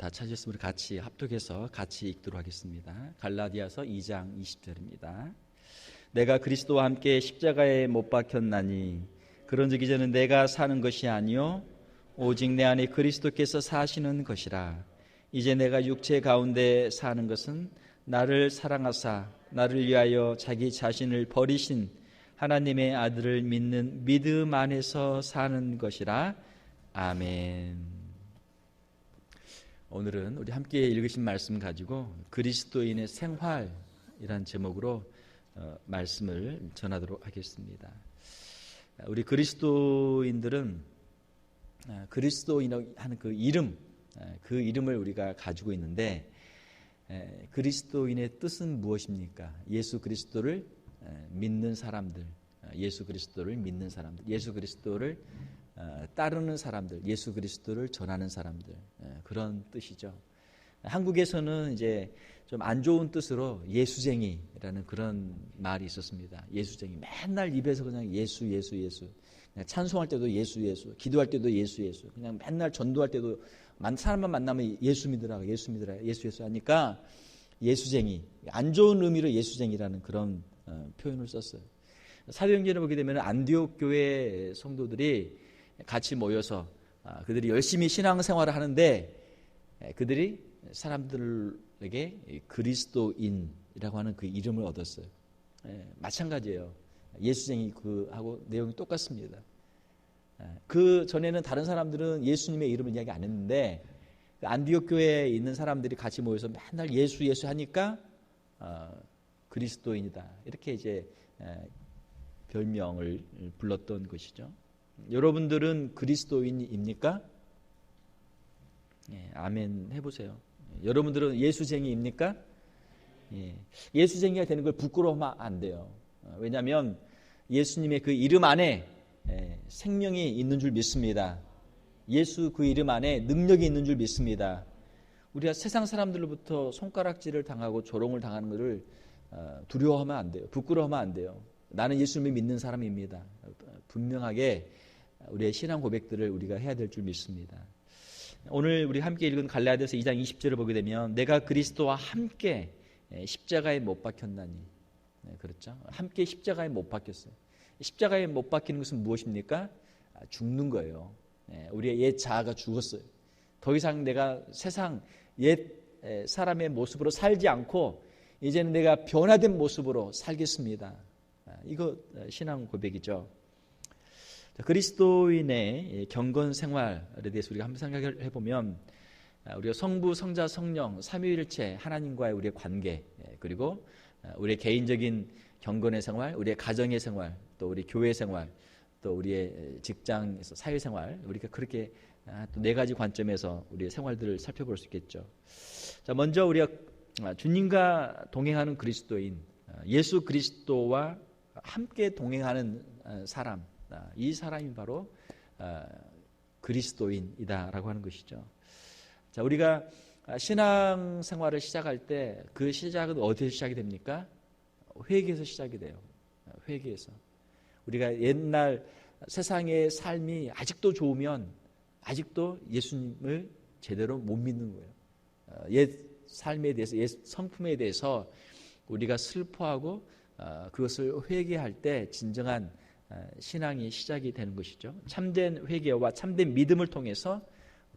다 찾으셨으면 같이 합독해서 같이 읽도록 하겠습니다. 갈라디아서 2장 20절입니다. 내가 그리스도와 함께 십자가에 못 박혔나니 그런즉 이제는 내가 사는 것이 아니요 오직 내 안에 그리스도께서 사시는 것이라. 이제 내가 육체 가운데 사는 것은 나를 사랑하사 나를 위하여 자기 자신을 버리신 하나님의 아들을 믿는 믿음 안에서 사는 것이라. 아멘. 오늘은 우리 함께 읽으신 말씀 가지고 그리스도인의 생활이란 제목으로 말씀을 전하도록 하겠습니다. 우리 그리스도인들은 그리스도인 하는 그 이름을 우리가 가지고 있는데, 그리스도인의 뜻은 무엇입니까? 예수 그리스도를 믿는 사람들, 예수 그리스도를 믿는 사람들, 예수 그리스도를 따르는 사람들, 예수 그리스도를 전하는 사람들, 그런 뜻이죠. 한국에서는 이제 좀 안 좋은 뜻으로 예수쟁이라는 그런 말이 있었습니다. 예수쟁이, 맨날 입에서 그냥 예수 그냥 찬송할 때도 예수 기도할 때도 예수 그냥 맨날 전도할 때도 사람만 만나면 예수 믿으라 예수 하니까 예수쟁이, 안 좋은 의미로 예수쟁이라는 그런 표현을 썼어요. 사도행전을 보게 되면 안디옥 교회 성도들이 같이 모여서 그들이 열심히 신앙생활을 하는데, 그들이 사람들에게 그리스도인이라고 하는 그 이름을 얻었어요. 마찬가지예요. 예수쟁이 하고 내용이 똑같습니다. 그 전에는 다른 사람들은 예수님의 이름을 이야기 안 했는데, 안디옥 교회에 있는 사람들이 같이 모여서 맨날 예수 하니까 그리스도인이다, 이렇게 이제 별명을 불렀던 것이죠. 여러분들은 그리스도인입니까? 아멘 해보세요. 여러분들은 예수쟁이입니까? 예수쟁이가 되는 걸 부끄러워하면 안 돼요. 왜냐하면 예수님의 그 이름 안에 생명이 있는 줄 믿습니다. 예수 그 이름 안에 능력이 있는 줄 믿습니다. 우리가 세상 사람들로부터 손가락질을 당하고 조롱을 당하는 것을 두려워하면 안 돼요. 부끄러워하면 안 돼요. 나는 예수님을 믿는 사람입니다. 분명하게 우리의 신앙 고백들을 우리가 해야 될 줄 믿습니다. 오늘 우리 함께 읽은 갈라디아서 2장 20절을 보게 되면 내가 그리스도와 함께 십자가에 못 박혔나니, 그렇죠? 함께 십자가에 못 박혔어요. 십자가에 못 박히는 것은 무엇입니까? 죽는 거예요. 우리의 옛 자아가 죽었어요. 더 이상 내가 세상 옛 사람의 모습으로 살지 않고 이제는 내가 변화된 모습으로 살겠습니다. 이거 신앙 고백이죠. 그리스도인의 경건 생활에 대해서 우리가 한번 생각을 해보면, 우리가 성부, 성자, 성령, 삼위일체 하나님과의 우리의 관계, 그리고 우리의 개인적인 경건의 생활, 우리의 가정의 생활, 또 우리 교회 생활, 또 우리의 직장에서 사회생활, 우리가 그렇게 또 네 가지 관점에서 우리의 생활들을 살펴볼 수 있겠죠. 자, 먼저 우리가 주님과 동행하는 그리스도인, 예수 그리스도와 함께 동행하는 사람, 이 사람이 바로 그리스도인이다라고 하는 것이죠. 자, 우리가 신앙생활을 시작할 때 그 시작은 어디서 시작이 됩니까? 회개에서 시작이 돼요. 회개에서. 우리가 옛날 세상의 삶이 아직도 좋으면 아직도 예수님을 제대로 못 믿는 거예요. 옛 삶에 대해서, 옛 성품에 대해서 우리가 슬퍼하고 그것을 회개할 때 진정한 신앙이 시작이 되는 것이죠. 참된 회개와 참된 믿음을 통해서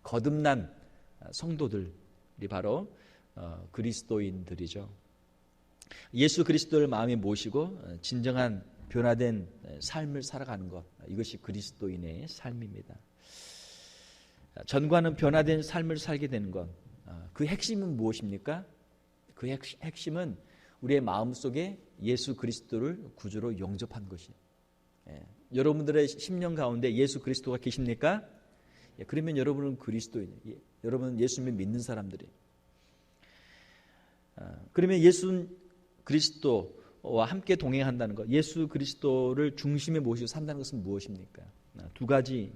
거듭난 성도들이 바로 그리스도인들이죠. 예수 그리스도를 마음에 모시고 진정한 변화된 삶을 살아가는 것, 이것이 그리스도인의 삶입니다. 전과는 변화된 삶을 살게 되는 것, 그 핵심은 무엇입니까? 그 핵심은 우리의 마음속에 예수 그리스도를 구주로 영접한 것이에요. 여러분들의 심령 가운데 예수 그리스도가 계십니까? 그러면 여러분은 그리스도인이에요. 여러분은 예수님을 믿는 사람들이에요. 그러면 예수 그리스도와 함께 동행한다는 것, 예수 그리스도를 중심에 모시고 산다는 것은 무엇입니까? 두 가지,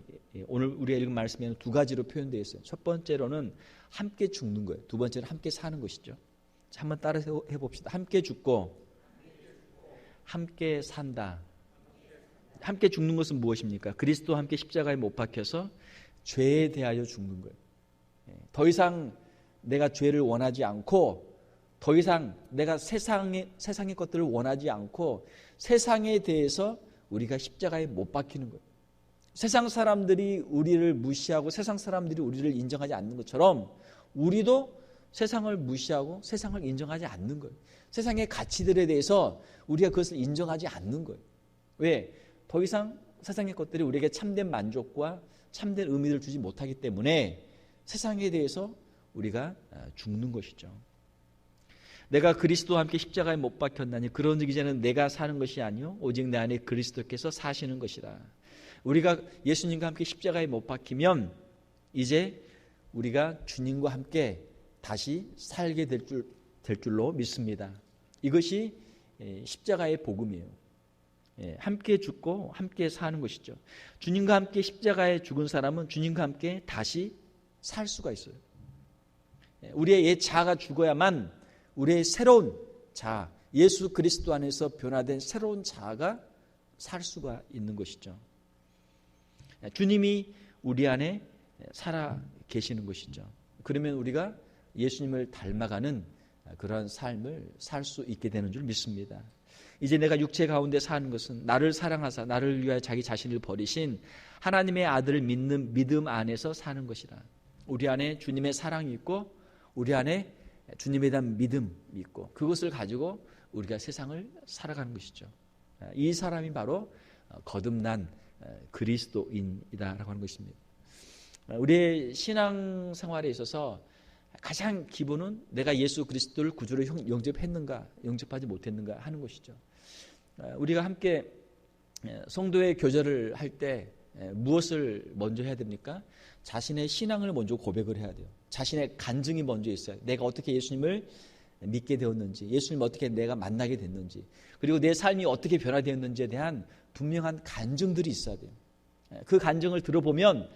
오늘 우리가 읽은 말씀에는 두 가지로 표현되어 있어요. 첫 번째로는 함께 죽는 거예요. 두 번째는 함께 사는 것이죠. 자, 한번 따라 해봅시다. 함께 죽고 함께 산다. 함께 죽는 것은 무엇입니까? 그리스도와 함께 십자가에 못 박혀서 죄에 대하여 죽는 거예요. 더 이상 내가 죄를 원하지 않고 더 이상 내가 세상의 것들을 원하지 않고 세상에 대해서 우리가 십자가에 못 박히는 거예요. 세상 사람들이 우리를 무시하고 세상 사람들이 우리를 인정하지 않는 것처럼 우리도 세상을 무시하고 세상을 인정하지 않는 거예요. 세상의 가치들에 대해서 우리가 그것을 인정하지 않는 거예요. 왜? 더 이상 세상의 것들이 우리에게 참된 만족과 참된 의미를 주지 못하기 때문에 세상에 대해서 우리가 죽는 것이죠. 내가 그리스도와 함께 십자가에 못 박혔나니 그런즉 이제는 내가 사는 것이 아니요 오직 내 안에 그리스도께서 사시는 것이라. 우리가 예수님과 함께 십자가에 못 박히면 이제 우리가 주님과 함께 다시 살게 될 줄로 믿습니다. 이것이 십자가의 복음이에요. 함께 죽고 함께 사는 것이죠. 주님과 함께 십자가에 죽은 사람은 주님과 함께 다시 살 수가 있어요. 우리의 옛 자아가 죽어야만 우리의 새로운 자아, 예수 그리스도 안에서 변화된 새로운 자아가 살 수가 있는 것이죠. 주님이 우리 안에 살아 계시는 것이죠. 그러면 우리가 예수님을 닮아가는 그러한 삶을 살 수 있게 되는 줄 믿습니다. 이제 내가 육체 가운데 사는 것은 나를 사랑하사 나를 위하여 자기 자신을 버리신 하나님의 아들을 믿는 믿음 안에서 사는 것이라. 우리 안에 주님의 사랑이 있고 우리 안에 주님에 대한 믿음이 있고 그것을 가지고 우리가 세상을 살아가는 것이죠. 이 사람이 바로 거듭난 그리스도인이다라고 하는 것입니다. 우리의 신앙생활에 있어서 가장 기본은 내가 예수 그리스도를 구주로 영접했는가 영접하지 못했는가 하는 것이죠. 우리가 함께 성도의 교제를 할 때 무엇을 먼저 해야 됩니까? 자신의 신앙을 먼저 고백을 해야 돼요. 자신의 간증이 먼저 있어요. 내가 어떻게 예수님을 믿게 되었는지, 예수님을 어떻게 내가 만나게 됐는지, 그리고 내 삶이 어떻게 변화되었는지에 대한 분명한 간증들이 있어야 돼요. 그 간증을 들어보면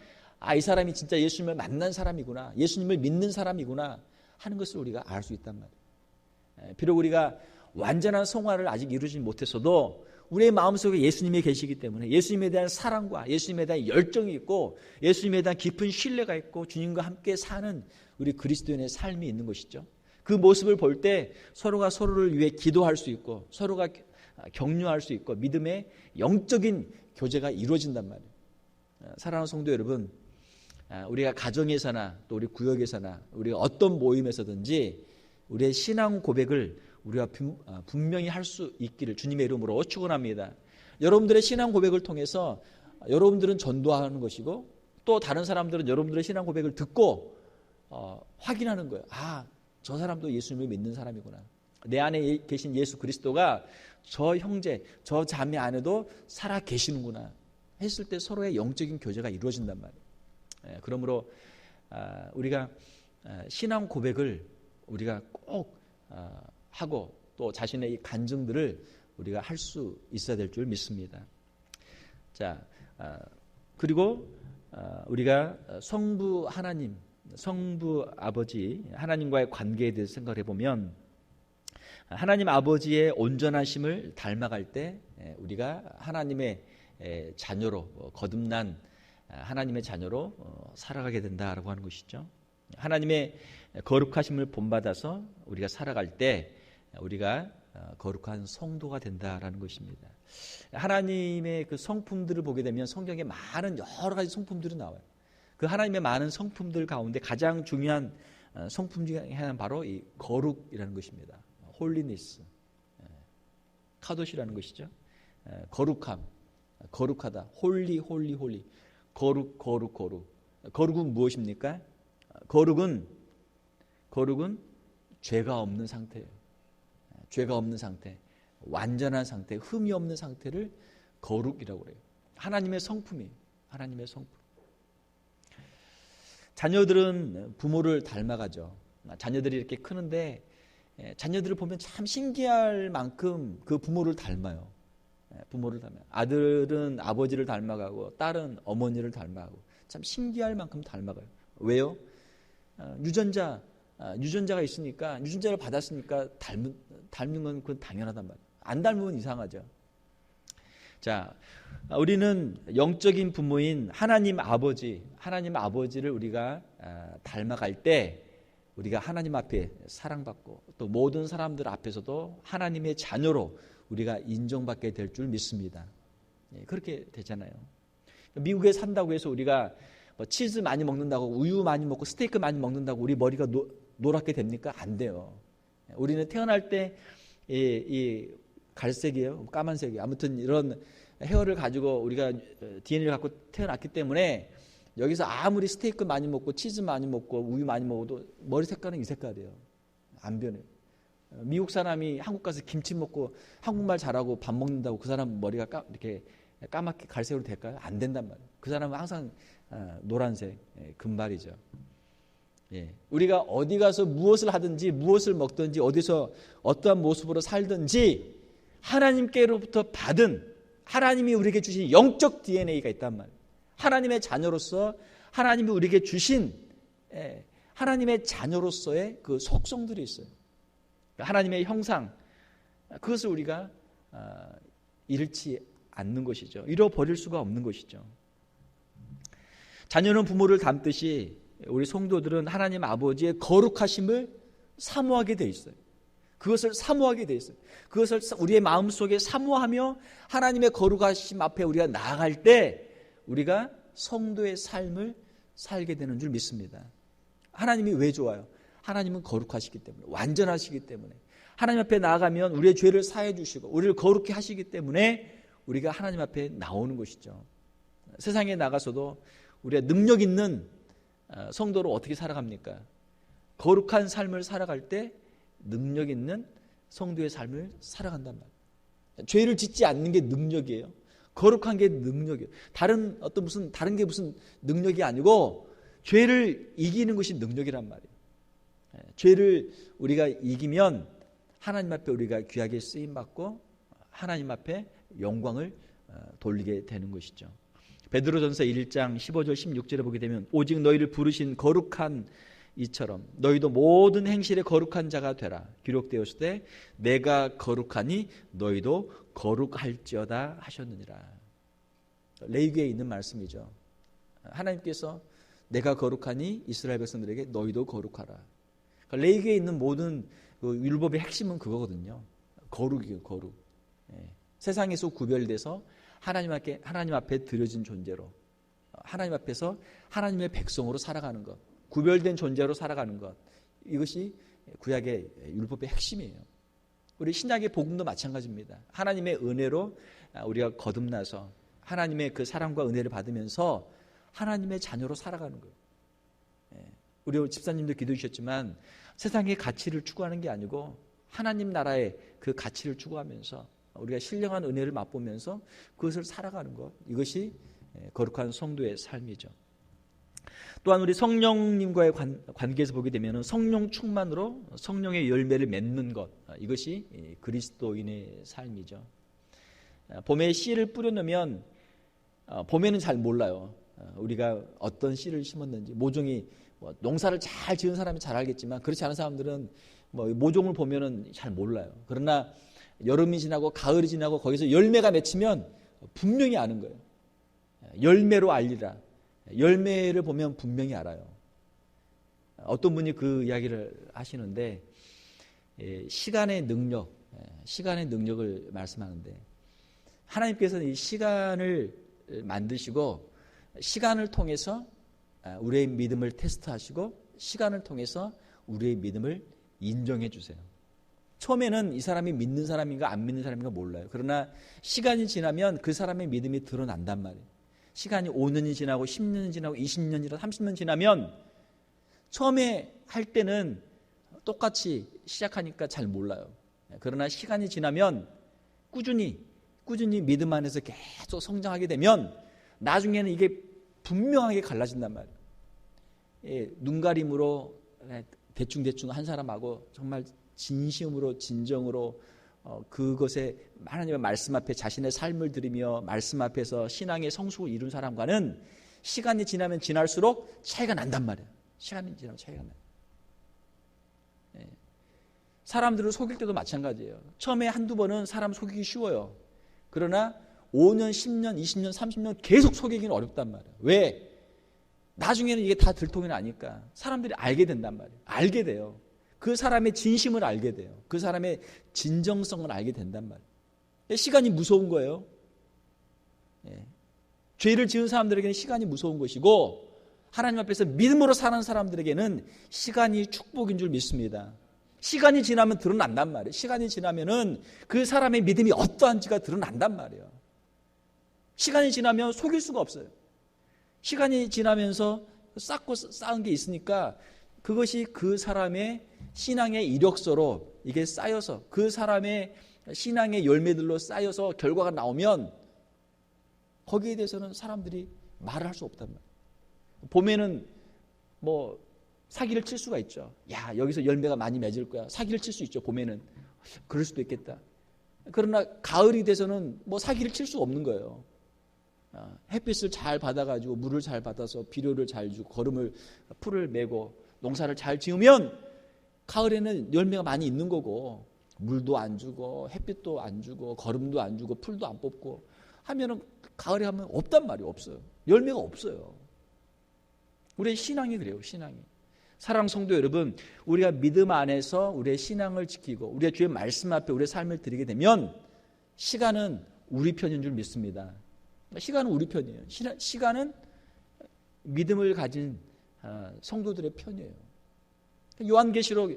이 사람이 진짜 예수님을 만난 사람이구나, 예수님을 믿는 사람이구나 하는 것을 우리가 알 수 있단 말이에요. 비록 우리가 완전한 성화를 아직 이루지 못했어도 우리의 마음속에 예수님이 계시기 때문에 예수님에 대한 사랑과 예수님에 대한 열정이 있고 예수님에 대한 깊은 신뢰가 있고 주님과 함께 사는 우리 그리스도인의 삶이 있는 것이죠. 그 모습을 볼 때 서로가 서로를 위해 기도할 수 있고 서로가 격려할 수 있고 믿음의 영적인 교제가 이루어진단 말이에요. 사랑하는 성도 여러분, 우리가 가정에서나 또 우리 구역에서나 우리가 어떤 모임에서든지 우리의 신앙 고백을 우리가 분명히 할 수 있기를 주님의 이름으로 축원합니다. 여러분들의 신앙 고백을 통해서 여러분들은 전도하는 것이고 또 다른 사람들은 여러분들의 신앙 고백을 듣고 확인하는 거예요. 저 사람도 예수님을 믿는 사람이구나. 내 안에 계신 예수 그리스도가 저 형제, 저 자매 안에도 살아 계시는구나 했을 때 서로의 영적인 교제가 이루어진단 말이에요. 그러므로 우리가 신앙 고백을 우리가 꼭 하고 또 자신의 이 간증들을 우리가 할 수 있어야 될 줄 믿습니다. 자, 그리고 우리가 성부 하나님, 성부 아버지 하나님과의 관계에 대해서 생각을 해보면 하나님 아버지의 온전하심을 닮아갈 때 우리가 하나님의 자녀로 거듭난 하나님의 자녀로 살아가게 된다라고 하는 것이죠. 하나님의 거룩하심을 본받아서 우리가 살아갈 때 우리가 거룩한 성도가 된다라는 것입니다. 하나님의 그 성품들을 보게 되면 성경에 많은 여러 가지 성품들이 나와요. 그 하나님의 많은 성품들 가운데 가장 중요한 성품 중에 하나는 바로 이 거룩이라는 것입니다. 홀리니스, 카도시라는 것이죠. 거룩함, 거룩하다, 홀리, 거룩. 거룩은 무엇입니까? 거룩은 죄가 없는 상태예요. 죄가 없는 상태, 완전한 상태, 흠이 없는 상태를 거룩이라고 그래요. 하나님의 성품이에요. 하나님의 성품. 자녀들은 부모를 닮아가죠. 자녀들이 이렇게 크는데 자녀들을 보면 참 신기할 만큼 그 부모를 닮아요. 부모를 닮아요. 아들은 아버지를 닮아가고 딸은 어머니를 닮아가고 참 신기할 만큼 닮아가요. 왜요? 유전자가 있으니까 유전자를 받았으니까 닮는 건 그건 당연하단 말이에요. 안 닮으면 이상하죠. 자, 우리는 영적인 부모인 하나님 아버지를 우리가 닮아갈 때 우리가 하나님 앞에 사랑받고 또 모든 사람들 앞에서도 하나님의 자녀로 우리가 인정받게 될 줄 믿습니다. 그렇게 되잖아요. 미국에 산다고 해서 우리가 뭐 치즈 많이 먹는다고 우유 많이 먹고 스테이크 많이 먹는다고 우리 머리가 노랗게 됩니까? 안 돼요. 우리는 태어날 때 이 갈색이에요, 까만색이에요. 아무튼 이런 헤어를 가지고 우리가 DNA를 갖고 태어났기 때문에 여기서 아무리 스테이크 많이 먹고 치즈 많이 먹고 우유 많이 먹어도 머리 색깔은 이 색깔이에요. 안 변해요. 미국 사람이 한국 가서 김치 먹고 한국말 잘하고 밥 먹는다고 그 사람 머리가 이렇게 까맣게 갈색으로 될까요? 안 된단 말이에요. 그 사람은 항상 노란색, 금발이죠. 우리가 어디 가서 무엇을 하든지 무엇을 먹든지 어디서 어떠한 모습으로 살든지 하나님께로부터 받은 하나님이 우리에게 주신 영적 DNA가 있단 말이에요. 하나님의 자녀로서 하나님이 우리에게 주신 하나님의 자녀로서의 그 속성들이 있어요. 하나님의 형상, 그것을 우리가 잃지 않는 것이죠. 잃어버릴 수가 없는 것이죠. 자녀는 부모를 닮듯이 우리 성도들은 하나님 아버지의 거룩하심을 사모하게 돼 있어요. 그것을 사모하게 돼 있어요. 그것을 우리의 마음속에 사모하며 하나님의 거룩하심 앞에 우리가 나아갈 때 우리가 성도의 삶을 살게 되는 줄 믿습니다. 하나님이 왜 좋아요? 하나님은 거룩하시기 때문에, 완전하시기 때문에, 하나님 앞에 나아가면 우리의 죄를 사해 주시고 우리를 거룩히 하시기 때문에 우리가 하나님 앞에 나오는 것이죠. 세상에 나가서도 우리가 능력 있는 성도로 어떻게 살아갑니까? 거룩한 삶을 살아갈 때 능력 있는 성도의 삶을 살아간단 말이에요. 죄를 짓지 않는 게 능력이에요. 거룩한 게 능력이에요. 다른 게 무슨 능력이 아니고 죄를 이기는 것이 능력이란 말이에요. 죄를 우리가 이기면 하나님 앞에 우리가 귀하게 쓰임 받고 하나님 앞에 영광을 돌리게 되는 것이죠. 베드로전서 1장 15절 16절에 보게 되면 오직 너희를 부르신 거룩한 이처럼 너희도 모든 행실에 거룩한 자가 되라. 기록되었을 때 내가 거룩하니 너희도 거룩할지어다 하셨느니라. 레위기에 있는 말씀이죠. 하나님께서 내가 거룩하니 이스라엘 백성들에게 너희도 거룩하라. 그러니까 레위기에 있는 모든 그 율법의 핵심은 그거거든요. 거룩이에요, 거룩. 세상에서 구별돼서 하나님 앞에 드려진 존재로, 하나님 앞에서 하나님의 백성으로 살아가는 것, 구별된 존재로 살아가는 것, 이것이 구약의 율법의 핵심이에요. 우리 신약의 복음도 마찬가지입니다. 하나님의 은혜로 우리가 거듭나서 하나님의 그 사랑과 은혜를 받으면서 하나님의 자녀로 살아가는 거예요. 우리 집사님도 기도해 주셨지만 세상의 가치를 추구하는 게 아니고 하나님 나라의 그 가치를 추구하면서 우리가 신령한 은혜를 맛보면서 그것을 살아가는 것, 이것이 거룩한 성도의 삶이죠. 또한 우리 성령님과의 관계에서 보게 되면 성령 충만으로 성령의 열매를 맺는 것, 이것이 그리스도인의 삶이죠. 봄에 씨를 뿌려놓으면 봄에는 잘 몰라요. 우리가 어떤 씨를 심었는지. 모종이 농사를 잘 지은 사람이 잘 알겠지만 그렇지 않은 사람들은 모종을 보면은 잘 몰라요. 그러나 여름이 지나고 가을이 지나고 거기서 열매가 맺히면 분명히 아는 거예요. 열매로 알리라. 열매를 보면 분명히 알아요. 어떤 분이 그 이야기를 하시는데 시간의 능력을 말씀하는데 하나님께서는 이 시간을 만드시고 시간을 통해서 우리의 믿음을 테스트하시고 시간을 통해서 우리의 믿음을 인정해 주세요. 처음에는 이 사람이 믿는 사람인가 안 믿는 사람인가 몰라요. 그러나 시간이 지나면 그 사람의 믿음이 드러난단 말이에요. 시간이 5년이 지나고 10년이 지나고 20년이 지나고 30년 지나면 처음에 할 때는 똑같이 시작하니까 잘 몰라요. 그러나 시간이 지나면 꾸준히 믿음 안에서 계속 성장하게 되면 나중에는 이게 분명하게 갈라진단 말이에요. 눈가림으로 대충 한 사람하고 정말 진심으로 진정으로 그것에 하나님의 말씀 앞에 자신의 삶을 들이며 말씀 앞에서 신앙의 성숙을 이룬 사람과는 시간이 지나면 지날수록 차이가 난단 말이에요. 시간이 지나면 차이가 나요. 사람들을 속일 때도 마찬가지예요. 처음에 한두 번은 사람 속이기 쉬워요. 그러나 5년, 10년, 20년, 30년 계속 속이기는 어렵단 말이에요. 왜? 나중에는 이게 다 들통이 나니까 사람들이 알게 된단 말이에요. 알게 돼요. 그 사람의 진심을 알게 돼요. 그 사람의 진정성을 알게 된단 말이에요. 시간이 무서운 거예요. 예. 죄를 지은 사람들에게는 시간이 무서운 것이고 하나님 앞에서 믿음으로 사는 사람들에게는 시간이 축복인 줄 믿습니다. 시간이 지나면 드러난단 말이에요. 시간이 지나면은 그 사람의 믿음이 어떠한지가 드러난단 말이에요. 시간이 지나면 속일 수가 없어요. 시간이 지나면서 쌓은 게 있으니까 그것이 그 사람의 신앙의 이력서로 이게 쌓여서 그 사람의 신앙의 열매들로 쌓여서 결과가 나오면 거기에 대해서는 사람들이 말을 할 수 없단 말이에요. 봄에는 뭐 사기를 칠 수가 있죠. 야, 여기서 열매가 많이 맺을 거야. 사기를 칠 수 있죠. 봄에는. 그럴 수도 있겠다. 그러나 가을이 돼서는 뭐 사기를 칠 수 없는 거예요. 햇빛을 잘 받아가지고 물을 잘 받아서 비료를 잘 주고 풀을 메고 농사를 잘 지으면 가을에는 열매가 많이 있는 거고 물도 안 주고 햇빛도 안 주고 거름도 안 주고 풀도 안 뽑고 하면은 가을에 하면 없단 말이에요. 없어요. 열매가 없어요. 우리의 신앙이 그래요. 신앙이. 사랑하는 성도 여러분, 우리가 믿음 안에서 우리의 신앙을 지키고 우리의 주의 말씀 앞에 우리의 삶을 드리게 되면 시간은 우리 편인 줄 믿습니다. 시간은 우리 편이에요. 시간은 믿음을 가진 성도들의 편이에요. 요한계시록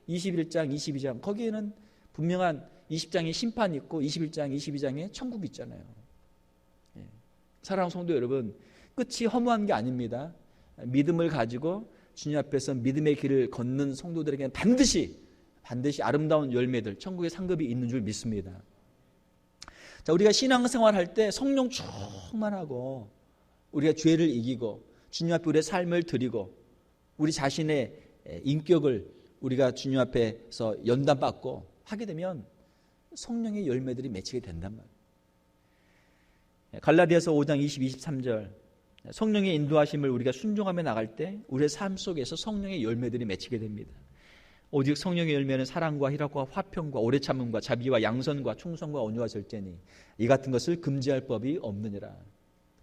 21장, 22장 거기에는 분명한 20장에 심판이 있고 21장, 22장에 천국이 있잖아요. 사랑하는 성도 여러분, 끝이 허무한 게 아닙니다. 믿음을 가지고 주님 앞에서 믿음의 길을 걷는 성도들에게는 반드시 아름다운 열매들, 천국의 상급이 있는 줄 믿습니다. 자, 우리가 신앙생활 할 때 성령 충만하고 우리가 죄를 이기고 주님 앞에 우리의 삶을 드리고 우리 자신의 인격을 우리가 주님 앞에서 연단받고 하게 되면 성령의 열매들이 맺히게 된단 말이에요. 갈라디아서 5장 20, 23절 성령의 인도하심을 우리가 순종하며 나갈 때 우리의 삶 속에서 성령의 열매들이 맺히게 됩니다. 오직 성령의 열매는 사랑과 희락과 화평과 오래 참음과 자비와 양선과 충성과 온유와 절제니 이 같은 것을 금지할 법이 없느니라.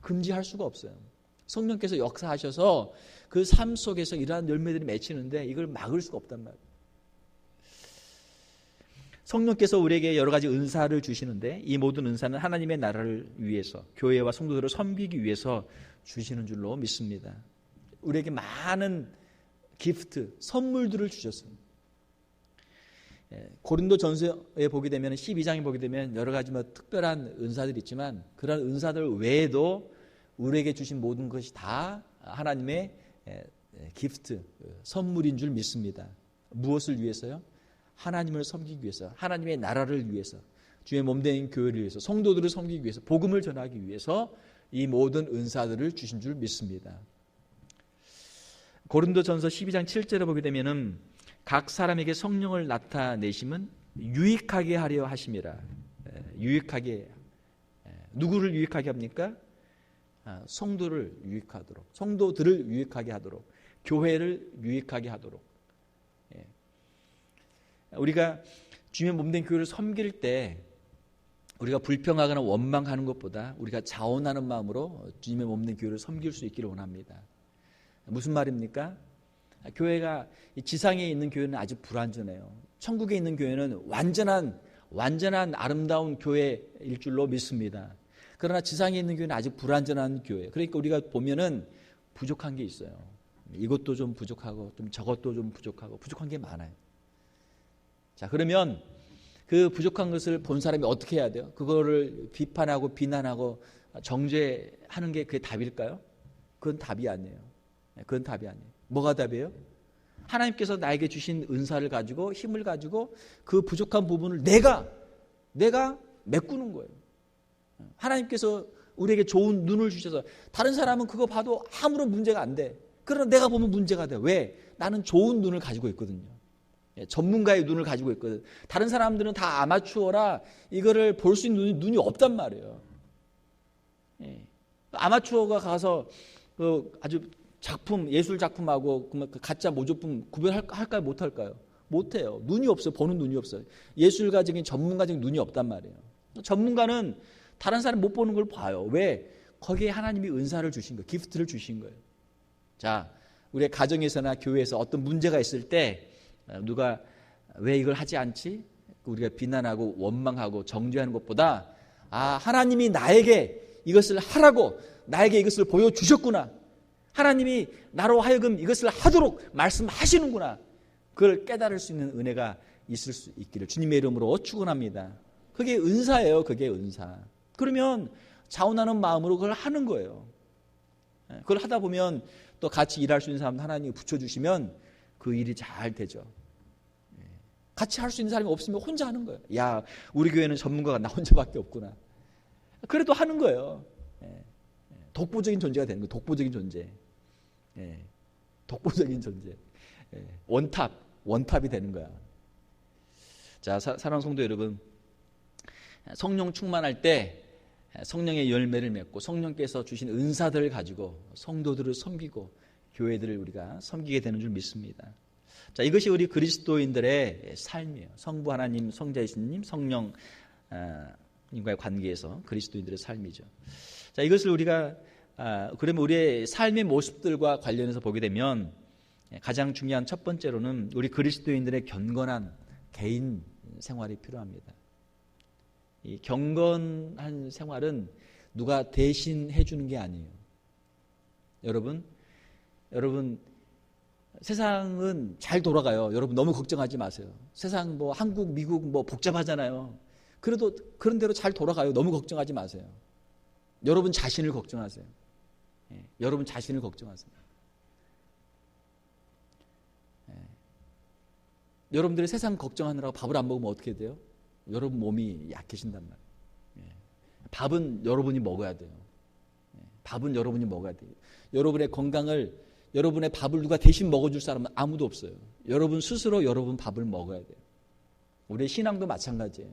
금지할 수가 없어요. 성령께서 역사하셔서 그 삶 속에서 이러한 열매들이 맺히는데 이걸 막을 수가 없단 말이에요. 성령께서 우리에게 여러 가지 은사를 주시는데 이 모든 은사는 하나님의 나라를 위해서 교회와 성도들을 섬기기 위해서 주시는 줄로 믿습니다. 우리에게 많은 기프트, 선물들을 주셨어요. 고린도 전서에 보게 되면 12장에 보게 되면 여러 가지 특별한 은사들이 있지만 그런 은사들 외에도 우리에게 주신 모든 것이 다 하나님의 기프트, 선물인 줄 믿습니다. 무엇을 위해서요? 하나님을 섬기기 위해서, 하나님의 나라를 위해서, 주의 몸된 교회를 위해서, 성도들을 섬기기 위해서, 복음을 전하기 위해서 이 모든 은사들을 주신 줄 믿습니다. 고린도전서 12장 7절에 보게 되면은 각 사람에게 성령을 나타내심은 유익하게 하려 하심이라. 유익하게. 누구를 유익하게 합니까? 성도를 유익하도록, 성도들을 유익하게 하도록, 교회를 유익하게 하도록. 우리가 주님의 몸된 교회를 섬길 때 우리가 불평하거나 원망하는 것보다 우리가 자원하는 마음으로 주님의 몸된 교회를 섬길 수 있기를 원합니다. 무슨 말입니까? 교회가 지상에 있는 교회는 아주 불완전해요. 천국에 있는 교회는 완전한 아름다운 교회일 줄로 믿습니다. 그러나 지상에 있는 교회는 아주 불완전한 교회. 그러니까 우리가 보면은 부족한 게 있어요. 이것도 좀 부족하고 좀 저것도 좀 부족하고 부족한 게 많아요. 자, 그러면 그 부족한 것을 본 사람이 어떻게 해야 돼요? 그거를 비판하고 비난하고 정죄하는 게 그게 답일까요? 그건 답이 아니에요. 그건 답이 아니에요. 뭐가 답이에요? 하나님께서 나에게 주신 은사를 가지고 힘을 가지고 그 부족한 부분을 내가 메꾸는 거예요. 하나님께서 우리에게 좋은 눈을 주셔서 다른 사람은 그거 봐도 아무런 문제가 안 돼. 그러나 내가 보면 문제가 돼. 왜? 나는 좋은 눈을 가지고 있거든요. 전문가의 눈을 가지고 있거든. 다른 사람들은 다 아마추어라 이거를 볼 수 있는 눈이 없단 말이에요. 아마추어가 가서 아주 작품, 예술 작품하고 그 가짜 모조품 구별할까요? 못할까요? 못해요. 눈이 없어요. 보는 눈이 없어요. 예술가적인 전문가적인 눈이 없단 말이에요. 전문가는 다른 사람 못 보는 걸 봐요. 왜? 거기에 하나님이 은사를 주신 거예요. 기프트를 주신 거예요. 자, 우리의 가정에서나 교회에서 어떤 문제가 있을 때 누가 왜 이걸 하지 않지? 우리가 비난하고 원망하고 정죄하는 것보다 하나님이 나에게 이것을 하라고 나에게 이것을 보여주셨구나. 하나님이 나로 하여금 이것을 하도록 말씀하시는구나. 그걸 깨달을 수 있는 은혜가 있을 수 있기를 주님의 이름으로 축원합니다. 그게 은사예요. 그게 은사. 그러면 자원하는 마음으로 그걸 하는 거예요. 그걸 하다 보면 또 같이 일할 수 있는 사람 하나님이 붙여주시면 그 일이 잘 되죠. 같이 할 수 있는 사람이 없으면 혼자 하는 거예요. 야, 우리 교회는 전문가가 나 혼자밖에 없구나. 그래도 하는 거예요. 독보적인 존재가 되는 거예요. 독보적인 존재. 독보적인 존재. 원탑이 되는 거야. 자, 사랑하는 성도 여러분, 성령 충만할 때 성령의 열매를 맺고 성령께서 주신 은사들을 가지고 성도들을 섬기고 교회들을 우리가 섬기게 되는 줄 믿습니다. 자, 이것이 우리 그리스도인들의 삶이에요. 성부 하나님, 성자 예수님, 성령님과의 관계에서 그리스도인들의 삶이죠. 자, 이것을 우리가 그러면 우리의 삶의 모습들과 관련해서 보게 되면 가장 중요한 첫 번째로는 우리 그리스도인들의 경건한 개인 생활이 필요합니다. 이 경건한 생활은 누가 대신 해주는 게 아니에요. 여러분 세상은 잘 돌아가요. 여러분 너무 걱정하지 마세요. 세상 한국, 미국 복잡하잖아요. 그래도 그런 대로 잘 돌아가요. 너무 걱정하지 마세요. 여러분 자신을 걱정하세요. 여러분 자신을 걱정하세요. 여러분들이 세상 걱정하느라고 밥을 안 먹으면 어떻게 돼요? 여러분 몸이 약해진단 말이에요. 밥은 여러분이 먹어야 돼요. 밥은 여러분이 먹어야 돼요. 여러분의 건강을, 여러분의 밥을 누가 대신 먹어줄 사람은 아무도 없어요. 여러분 스스로 여러분 밥을 먹어야 돼요. 우리의 신앙도 마찬가지예요.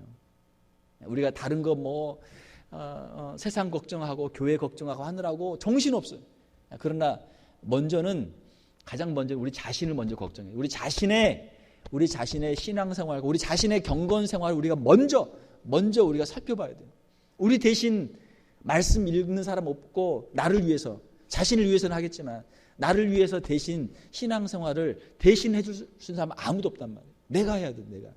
우리가 다른 거 세상 걱정하고 교회 걱정하고 하느라고 정신없어요. 그러나 가장 먼저 우리 자신을 먼저 걱정해요. 우리 자신의 신앙생활과 우리 자신의 경건생활을 우리가 먼저 우리가 살펴봐야 돼요. 우리 대신 말씀 읽는 사람 없고 나를 위해서, 자신을 위해서는 하겠지만 나를 위해서 대신 신앙생활을 대신 해줄 수 있는 사람은 아무도 없단 말이에요. 내가 해야 돼. 내가.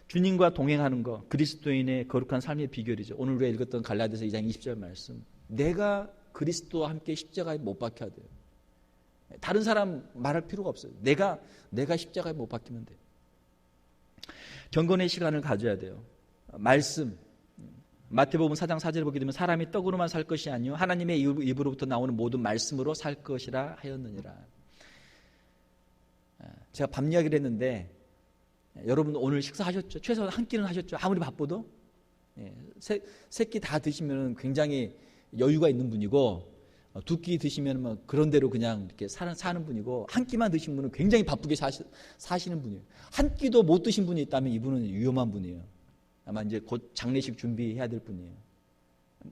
주님과 동행하는 것, 그리스도인의 거룩한 삶의 비결이죠. 오늘 우리가 읽었던 갈라디아서 2장 20절 말씀. 내가 그리스도와 함께 십자가에 못 박혀야 돼요. 다른 사람 말할 필요가 없어요. 내가 십자가에 못 박히면 돼요. 경건의 시간을 가져야 돼요. 말씀, 마태복음 4장 4절을 보게 되면 사람이 떡으로만 살 것이 아니요 하나님의 입으로부터 나오는 모든 말씀으로 살 것이라 하였느니라. 제가 밤 이야기를 했는데 여러분 오늘 식사하셨죠? 최소한 한 끼는 하셨죠? 아무리 바빠도 세 끼 다 드시면 굉장히 여유가 있는 분이고 두 끼 드시면 그런 대로 그냥 이렇게 사는 분이고 한 끼만 드신 분은 굉장히 바쁘게 사시는 분이에요. 한 끼도 못 드신 분이 있다면 이분은 위험한 분이에요. 아마 이제 곧 장례식 준비해야 될 분이에요.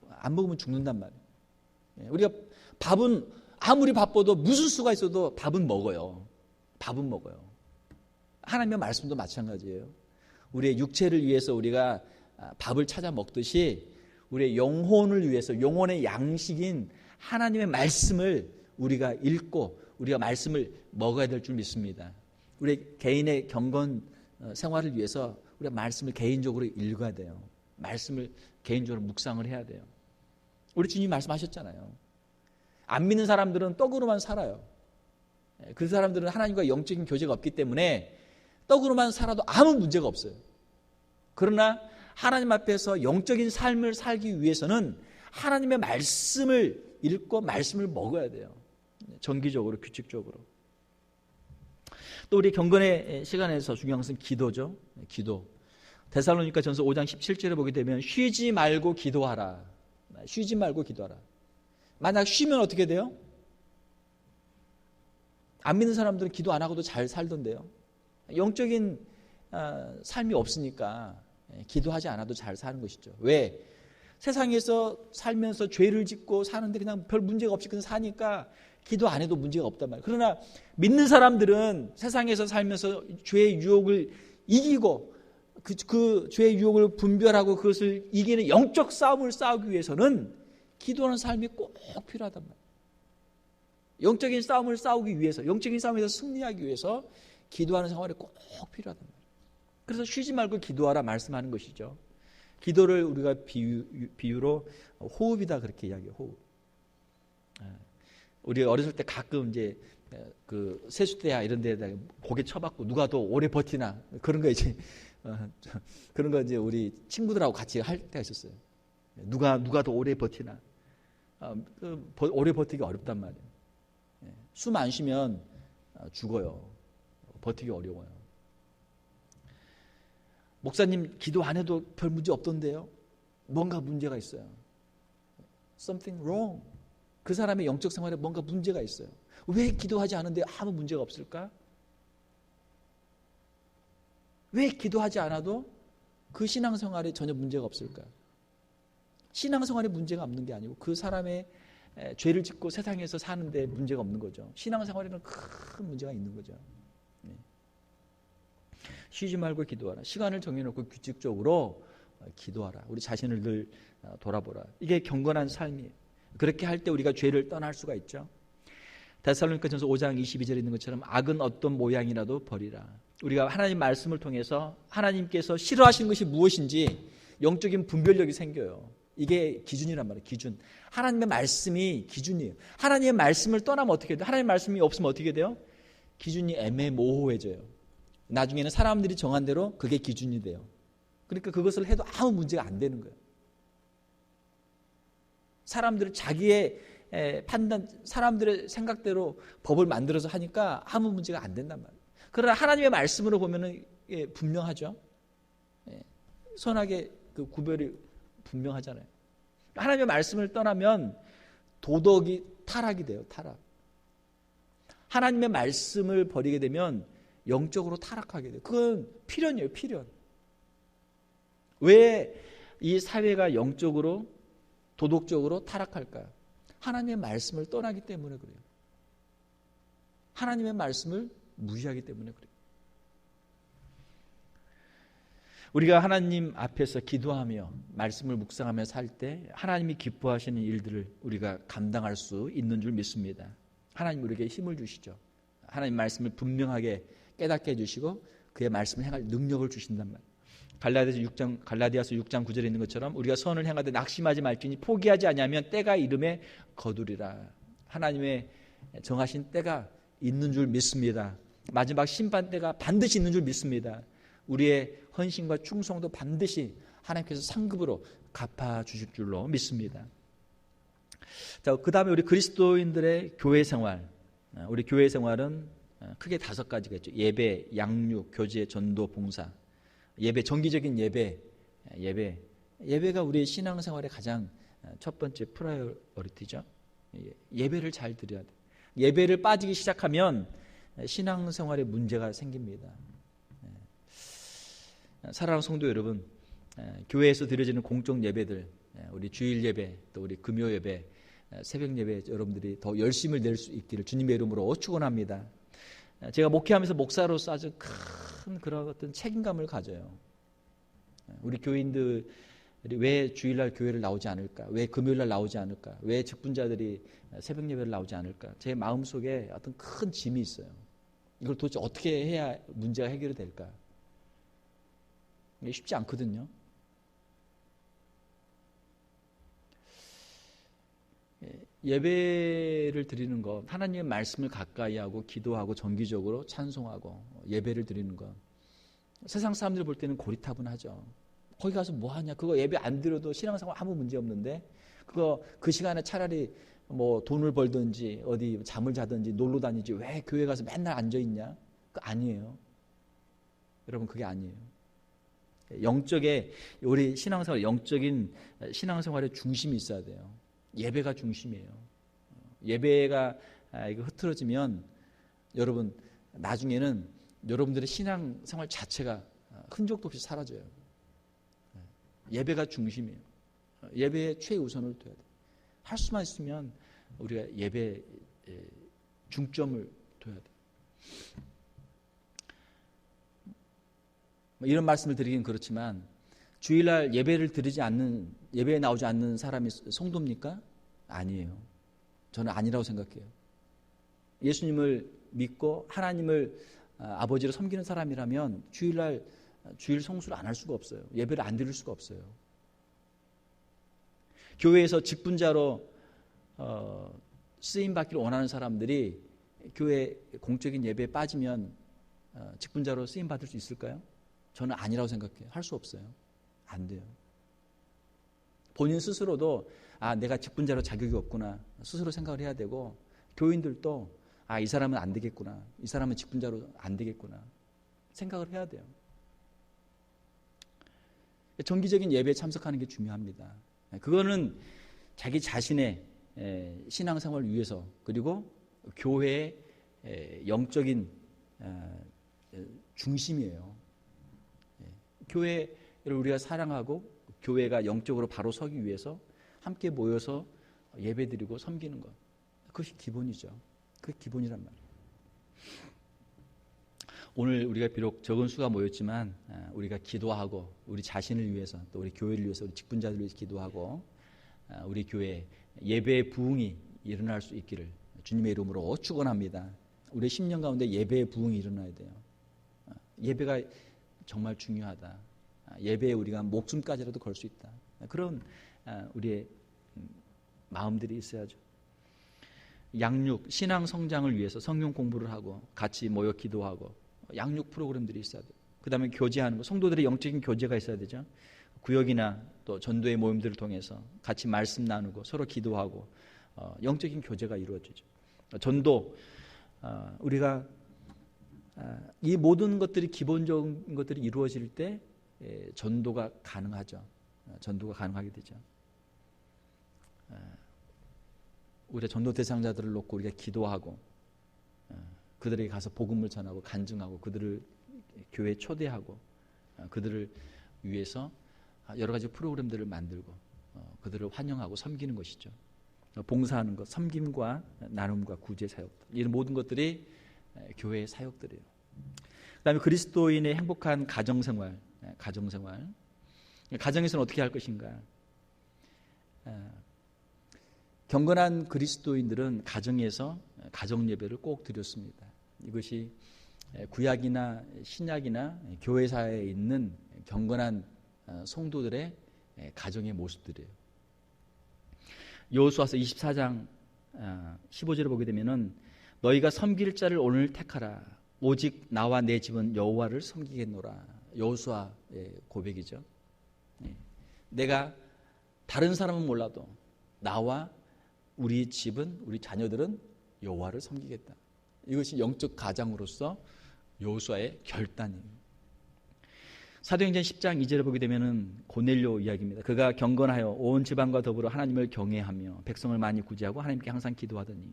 안 먹으면 죽는단 말이에요. 우리가 밥은 아무리 바빠도 무슨 수가 있어도 밥은 먹어요. 하나님의 말씀도 마찬가지예요. 우리의 육체를 위해서 우리가 밥을 찾아 먹듯이 우리의 영혼을 위해서 영혼의 양식인 하나님의 말씀을 우리가 읽고 우리가 말씀을 먹어야 될 줄 믿습니다. 우리 개인의 경건 생활을 위해서 우리가 말씀을 개인적으로 읽어야 돼요. 말씀을 개인적으로 묵상을 해야 돼요. 우리 주님이 말씀하셨잖아요. 안 믿는 사람들은 떡으로만 살아요. 그 사람들은 하나님과 영적인 교제가 없기 때문에 떡으로만 살아도 아무 문제가 없어요. 그러나 하나님 앞에서 영적인 삶을 살기 위해서는 하나님의 말씀을 읽고 말씀을 먹어야 돼요. 정기적으로, 규칙적으로. 또 우리 경건의 시간에서 중요한 것은 기도죠. 기도. 데살로니가 전서 5장 17절에 보게 되면 쉬지 말고 기도하라. 쉬지 말고 기도하라. 만약 쉬면 어떻게 돼요? 안 믿는 사람들은 기도 안 하고도 잘 살던데요. 영적인 삶이 없으니까 기도하지 않아도 잘 사는 것이죠. 왜? 세상에서 살면서 죄를 짓고 사는데 그냥 별 문제가 없이 그냥 사니까 기도 안 해도 문제가 없단 말이에요. 그러나 믿는 사람들은 세상에서 살면서 죄의 유혹을 이기고 그 죄의 유혹을 분별하고 그것을 이기는 영적 싸움을 싸우기 위해서는 기도하는 삶이 꼭 필요하단 말이에요. 영적인 싸움을 싸우기 위해서, 영적인 싸움에서 승리하기 위해서 기도하는 생활이 꼭 필요하단 말이에요. 그래서 쉬지 말고 기도하라 말씀하는 것이죠. 기도를 우리가 비유로 호흡이다 그렇게 이야기해요. 호흡. 우리 어렸을 때 가끔 이제 그 세숫대야 이런 데에다 고개 쳐박고 누가 더 오래 버티나 그런 거 이제 그런 거 이제 우리 친구들하고 같이 할 때가 있었어요. 누가 더 오래 버티나. 오래 버티기 어렵단 말이에요. 숨 안 쉬면 죽어요. 버티기 어려워요. 목사님 기도 안 해도 별 문제 없던데요? 뭔가 문제가 있어요. Something wrong. 그 사람의 영적 생활에 뭔가 문제가 있어요. 왜 기도하지 않은데 아무 문제가 없을까? 왜 기도하지 않아도 그 신앙생활에 전혀 문제가 없을까? 신앙생활에 문제가 없는 게 아니고 그 사람의 죄를 짓고 세상에서 사는데 문제가 없는 거죠. 신앙생활에는 큰 문제가 있는 거죠. 쉬지 말고 기도하라. 시간을 정해놓고 규칙적으로 기도하라. 우리 자신을 늘 돌아보라. 이게 경건한 삶이에요. 그렇게 할 때 우리가 죄를 떠날 수가 있죠. 데살로니가전서 5장 22절에 있는 것처럼 악은 어떤 모양이라도 버리라. 우리가 하나님 말씀을 통해서 하나님께서 싫어하시는 것이 무엇인지 영적인 분별력이 생겨요. 이게 기준이란 말이에요. 기준. 하나님의 말씀이 기준이에요. 하나님의 말씀을 떠나면 어떻게 돼요? 하나님의 말씀이 없으면 어떻게 돼요? 기준이 애매모호해져요. 나중에는 사람들이 정한 대로 그게 기준이 돼요. 그러니까 그것을 해도 아무 문제가 안 되는 거예요. 사람들은 자기의 판단, 사람들의 생각대로 법을 만들어서 하니까 아무 문제가 안 된단 말이에요. 그러나 하나님의 말씀으로 보면은 분명하죠. 선악의 그 구별이 분명하잖아요. 하나님의 말씀을 떠나면 도덕이 타락이 돼요. 타락. 하나님의 말씀을 버리게 되면 영적으로 타락하게 돼요. 그건 필연이에요. 필연. 왜 이 사회가 영적으로 도덕적으로 타락할까요? 하나님의 말씀을 떠나기 때문에 그래요. 하나님의 말씀을 무시하기 때문에 그래요. 우리가 하나님 앞에서 기도하며 말씀을 묵상하며 살 때 하나님이 기뻐하시는 일들을 우리가 감당할 수 있는 줄 믿습니다. 하나님 우리에게 힘을 주시죠. 하나님 말씀을 분명하게 깨닫게 해주시고 그의 말씀을 행할 능력을 주신단 말이에요. 갈라디아서 6장 9절에 있는 것처럼 우리가 선을 행하되 낙심하지 말지니 포기하지 아니하면 때가 이름에 거두리라. 하나님의 정하신 때가 있는 줄 믿습니다. 마지막 심판 때가 반드시 있는 줄 믿습니다. 우리의 헌신과 충성도 반드시 하나님께서 상급으로 갚아주실 줄로 믿습니다. 자, 그 다음에 우리 그리스도인들의 교회 생활. 우리 교회 생활은 크게 5가지가 있죠. 예배, 양육, 교제, 전도, 봉사. 예배, 정기적인 예배가 우리의 신앙생활의 가장 첫 번째 프라이어리티죠. 예배를 잘 드려야 돼요. 예배를 빠지기 시작하면 신앙생활에 문제가 생깁니다. 사랑하는 성도 여러분, 교회에서 드려지는 공적 예배들, 우리 주일 예배, 또 우리 금요 예배, 새벽 예배 여러분들이 더 열심을 낼 수 있기를 주님의 이름으로 축원합니다. 제가 목회하면서 목사로서 아주 큰 그런 어떤 책임감을 가져요. 우리 교인들이 왜 주일날 교회를 나오지 않을까? 왜 금요일날 나오지 않을까? 왜 직분자들이 새벽 예배를 나오지 않을까? 제 마음속에 어떤 큰 짐이 있어요. 이걸 도대체 어떻게 해야 문제가 해결이 될까? 이게 쉽지 않거든요. 예배를 드리는 것, 하나님의 말씀을 가까이 하고 기도하고 정기적으로 찬송하고 예배를 드리는 것, 세상 사람들이 볼 때는 고리타분하죠. 거기 가서 뭐 하냐? 그거 예배 안 드려도 신앙생활 아무 문제 없는데 그거 그 시간에 차라리 뭐 돈을 벌든지 어디 잠을 자든지 놀러 다니지 왜 교회 가서 맨날 앉아 있냐? 그거 아니에요. 여러분, 그게 아니에요. 영적에 우리 신앙생활, 영적인 신앙생활의 중심이 있어야 돼요. 예배가 중심이에요. 예배가 이거 흐트러지면 여러분 나중에는 여러분들의 신앙생활 자체가 흔적도 없이 사라져요. 예배가 중심이에요. 예배에 최우선을 둬야 돼요. 할 수만 있으면 우리가 예배에 중점을 둬야 돼요. 이런 말씀을 드리긴 그렇지만 주일날 예배를 드리지 않는, 예배에 나오지 않는 사람이 성도입니까? 아니에요. 저는 아니라고 생각해요. 예수님을 믿고 하나님을 아버지로 섬기는 사람이라면 주일날 주일 성수를 안 할 수가 없어요. 예배를 안 드릴 수가 없어요. 교회에서 직분자로 쓰임 받기를 원하는 사람들이 교회 공적인 예배에 빠지면 직분자로 쓰임 받을 수 있을까요? 저는 아니라고 생각해요. 할 수 없어요. 안 돼요. 본인 스스로도 내가 직분자로 자격이 없구나 스스로 생각을 해야 되고, 교인들도 이 사람은 안 되겠구나, 이 사람은 직분자로 안 되겠구나 생각을 해야 돼요. 정기적인 예배에 참석하는 게 중요합니다. 그거는 자기 자신의 신앙생활을 위해서, 그리고 교회의 영적인 중심이에요. 교회를 우리가 사랑하고 교회가 영적으로 바로 서기 위해서 함께 모여서 예배드리고 섬기는 것, 그것이 기본이죠. 그게 기본이란 말이에요. 오늘 우리가 비록 적은 수가 모였지만 우리가 기도하고 우리 자신을 위해서, 또 우리 교회를 위해서, 우리 직분자들을 위해서 기도하고 우리 교회 예배의 부흥이 일어날 수 있기를 주님의 이름으로 축원합니다. 우리 10년 가운데 예배의 부흥이 일어나야 돼요. 예배가 정말 중요하다. 예배에 우리가 목숨까지라도 걸 수 있다. 그런 우리의 마음들이 있어야죠. 양육, 신앙 성장을 위해서 성경 공부를 하고 같이 모여 기도하고 양육 프로그램들이 있어야 돼요. 그 다음에 교제하는 거, 성도들의 영적인 교제가 있어야 되죠. 구역이나 또 전도의 모임들을 통해서 같이 말씀 나누고 서로 기도하고 영적인 교제가 이루어지죠. 전도, 우리가 이 모든 것들이 기본적인 것들이 이루어질 때 전도가 가능하죠. 전도가 가능하게 되죠. 우리가 전도 대상자들을 놓고 우리가 기도하고 그들에게 가서 복음을 전하고 간증하고 그들을 교회에 초대하고 그들을 위해서 여러 가지 프로그램들을 만들고 그들을 환영하고 섬기는 것이죠. 봉사하는 것, 섬김과 나눔과 구제 사역들, 이런 모든 것들이 교회의 사역들이에요. 그 다음에 그리스도인의 행복한 가정생활. 가정에서는 어떻게 할 것인가? 경건한 그리스도인들은 가정에서 가정 예배를 꼭 드렸습니다. 이것이 구약이나 신약이나 교회사에 있는 경건한 성도들의 가정의 모습들이에요. 여호수아서 24장 15절을 보게 되면은 너희가 섬길 자를 오늘 택하라. 오직 나와 내 집은 여호와를 섬기겠노라. 여호수아의 고백이죠. 내가 다른 사람은 몰라도 나와 우리 집은, 우리 자녀들은 여호와를 섬기겠다. 이것이 영적 가장으로서 여호수아의 결단이에요. 사도행전 10장 2절을 보게 되면은 고넬료 이야기입니다. 그가 경건하여 온 지방과 더불어 하나님을 경외하며 백성을 많이 구제하고 하나님께 항상 기도하더니.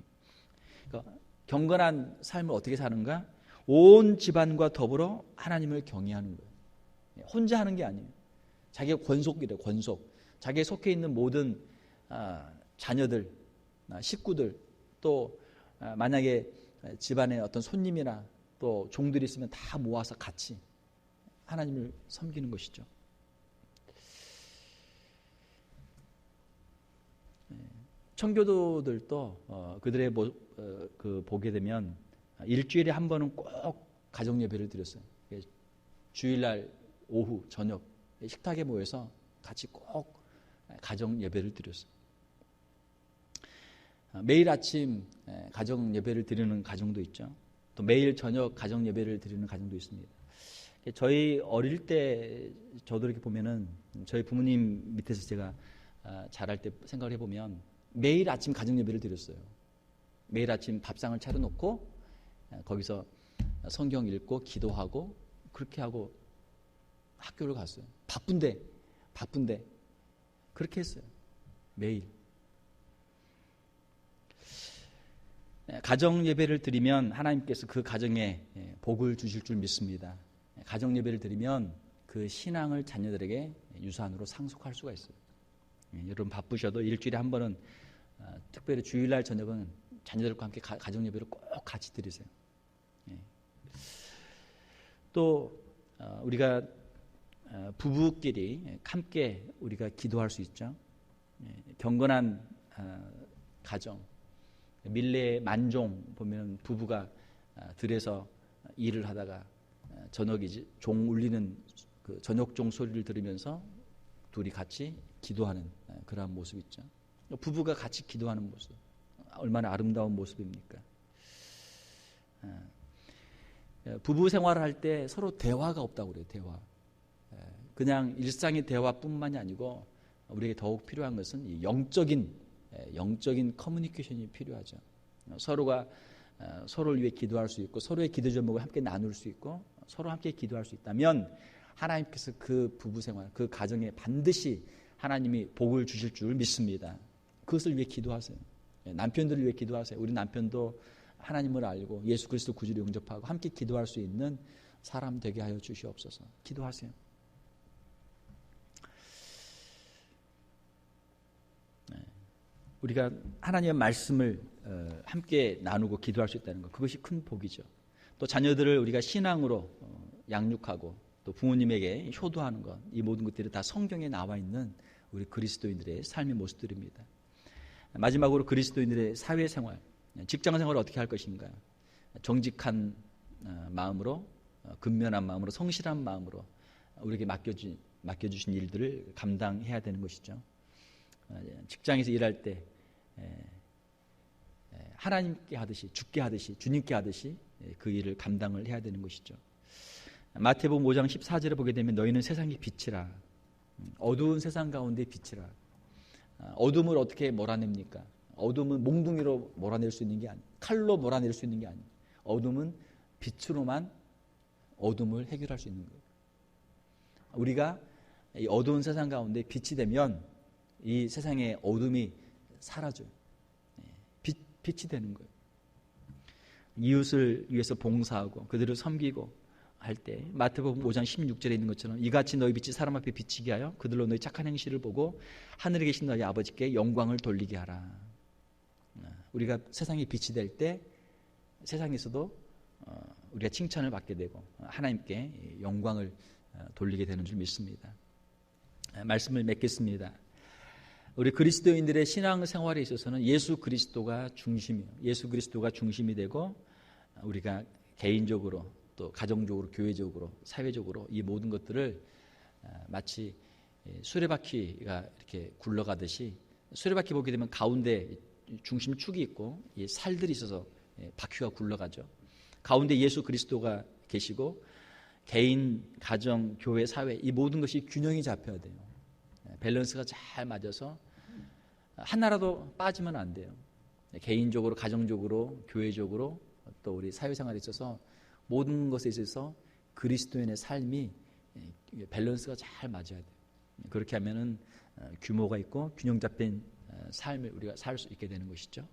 그러니까 경건한 삶을 어떻게 사는가? 온 집안과 더불어 하나님을 경외하는 거예요. 혼자 하는 게 아니에요. 자기가 권속이래요. 권속. 자기에 속해 있는 모든 자녀들, 식구들, 또 만약에 집안에 어떤 손님이나 또 종들이 있으면 다 모아서 같이 하나님을 섬기는 것이죠. 청교도들도 그들의 보게 되면 일주일에 한 번은 꼭 가정 예배를 드렸어요. 주일날 오후 저녁 식탁에 모여서 같이 꼭 가정 예배를 드렸어요. 매일 아침 가정 예배를 드리는 가정도 있죠. 또 매일 저녁 가정 예배를 드리는 가정도 있습니다. 저희 어릴 때 저도 이렇게 보면은 저희 부모님 밑에서 제가 자랄 때 생각을 해보면 매일 아침 가정 예배를 드렸어요. 매일 아침 밥상을 차려놓고 거기서 성경 읽고 기도하고 그렇게 하고 학교를 갔어요. 바쁜데 그렇게 했어요. 매일. 가정 예배를 드리면 하나님께서 그 가정에 복을 주실 줄 믿습니다. 가정 예배를 드리면 그 신앙을 자녀들에게 유산으로 상속할 수가 있어요. 여러분 바쁘셔도 일주일에 한 번은 특별히 주일날 저녁은 자녀들과 함께 가정 예배를 꼭 같이 드리세요. 또 우리가 부부끼리 함께 우리가 기도할 수 있죠. 경건한 가정, 밀레 만종 보면 부부가 들에서 일을 하다가 저녁이지 종 울리는 그 저녁종 소리를 들으면서 둘이 같이 기도하는 그러한 모습 있죠. 부부가 같이 기도하는 모습 얼마나 아름다운 모습입니까? 부부 생활을 할 때 서로 대화가 없다고 그래요. 대화. 그냥 일상의 대화뿐만이 아니고 우리에게 더욱 필요한 것은 이 영적인 커뮤니케이션이 필요하죠. 서로가 서로를 위해 기도할 수 있고 서로의 기도 제목을 함께 나눌 수 있고 서로 함께 기도할 수 있다면 하나님께서 그 부부 생활, 그 가정에 반드시 하나님이 복을 주실 줄 믿습니다. 그것을 위해 기도하세요. 남편들을 위해 기도하세요. 우리 남편도 하나님을 알고 예수 그리스도 구주를 영접하고 함께 기도할 수 있는 사람 되게 하여 주시옵소서. 기도하세요. 우리가 하나님의 말씀을 함께 나누고 기도할 수 있다는 것, 그것이 큰 복이죠. 또 자녀들을 우리가 신앙으로 양육하고 또 부모님에게 효도하는 것, 이 모든 것들이 다 성경에 나와 있는 우리 그리스도인들의 삶의 모습들입니다. 마지막으로 그리스도인들의 사회생활, 직장생활을 어떻게 할 것인가? 정직한 마음으로, 근면한 마음으로, 성실한 마음으로 우리에게 맡겨주신 일들을 감당해야 되는 것이죠. 직장에서 일할 때 하나님께 하듯이, 주께 하듯이, 주님께 하듯이 그 일을 감당을 해야 되는 것이죠. 마태복음 5장 14절을 보게 되면 너희는 세상의 빛이라. 어두운 세상 가운데 빛이라. 어둠을 어떻게 몰아냅니까? 어둠은 몽둥이로 몰아낼 수 있는 게 아니에요. 칼로 몰아낼 수 있는 게 아니에요. 어둠은 빛으로만 어둠을 해결할 수 있는 거예요. 우리가 이 어두운 세상 가운데 빛이 되면 이 세상의 어둠이 사라져요. 빛이 되는 거예요. 이웃을 위해서 봉사하고 그들을 섬기고 할 때 마태복음 5장 16절에 있는 것처럼 이같이 너희 빛이 사람 앞에 비치게 하여 그들로 너희 착한 행실을 보고 하늘에 계신 너희 아버지께 영광을 돌리게 하라. 우리가 세상에 빛이 될 때 세상에서도 우리가 칭찬을 받게 되고 하나님께 영광을 돌리게 되는 줄 믿습니다. 말씀을 맺겠습니다. 우리 그리스도인들의 신앙생활에 있어서는 예수 그리스도가 중심이에요. 예수 그리스도가 중심이 되고 우리가 개인적으로 또 가정적으로, 교회적으로, 사회적으로 이 모든 것들을 마치 수레바퀴가 이렇게 굴러가듯이 수레바퀴 보게 되면 가운데 중심축이 있고 이 살들이 있어서 바퀴가 굴러가죠. 가운데 예수 그리스도가 계시고 개인, 가정, 교회, 사회 이 모든 것이 균형이 잡혀야 돼요. 밸런스가 잘 맞아서 하나라도 빠지면 안 돼요. 개인적으로, 가정적으로, 교회적으로 또 우리 사회생활에 있어서 모든 것에 있어서 그리스도인의 삶이 밸런스가 잘 맞아야 돼요. 그렇게 하면은 규모가 있고 균형 잡힌 삶을 우리가 살 수 있게 되는 것이죠.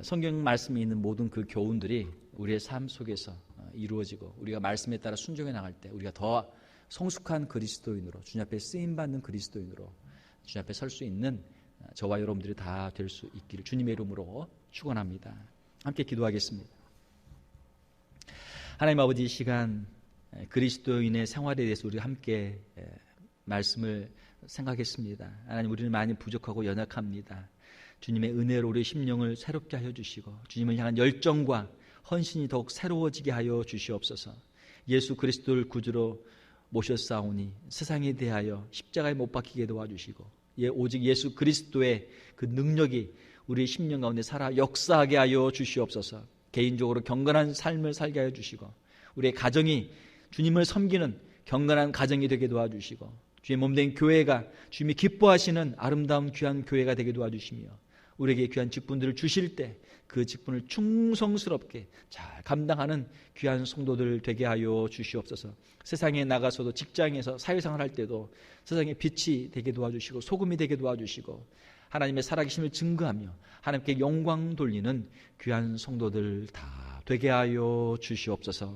성경 말씀에 있는 모든 그 교훈들이 우리의 삶 속에서 이루어지고 우리가 말씀에 따라 순종해 나갈 때 우리가 더 성숙한 그리스도인으로 주님 앞에 쓰임받는 그리스도인으로 주님 앞에 설 수 있는 저와 여러분들이 다 될 수 있기를 주님의 이름으로 축원합니다. 함께 기도하겠습니다. 하나님 아버지, 이 시간 그리스도인의 생활에 대해서 우리 함께 말씀을 생각했습니다. 하나님, 우리는 많이 부족하고 연약합니다. 주님의 은혜로 우리 심령을 새롭게 하여 주시고 주님을 향한 열정과 헌신이 더욱 새로워지게 하여 주시옵소서. 예수 그리스도를 구주로 모셨사오니 세상에 대하여 십자가에 못 박히게 도와주시고 오직 예수 그리스도의 그 능력이 우리 심령 가운데 살아 역사하게 하여 주시옵소서. 개인적으로 경건한 삶을 살게 하여 주시고 우리의 가정이 주님을 섬기는 경건한 가정이 되게 도와주시고 주의 몸된 교회가 주님이 기뻐하시는 아름다운 귀한 교회가 되게 도와주시며 우리에게 귀한 직분들을 주실 때 그 직분을 충성스럽게 잘 감당하는 귀한 성도들 되게 하여 주시옵소서. 세상에 나가서도 직장에서 사회생활 할 때도 세상에 빛이 되게 도와주시고 소금이 되게 도와주시고 하나님의 살아계심을 증거하며 하나님께 영광 돌리는 귀한 성도들 다 되게 하여 주시옵소서.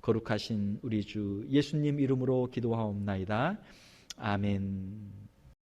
거룩하신 우리 주 예수님 이름으로 기도하옵나이다. 아멘.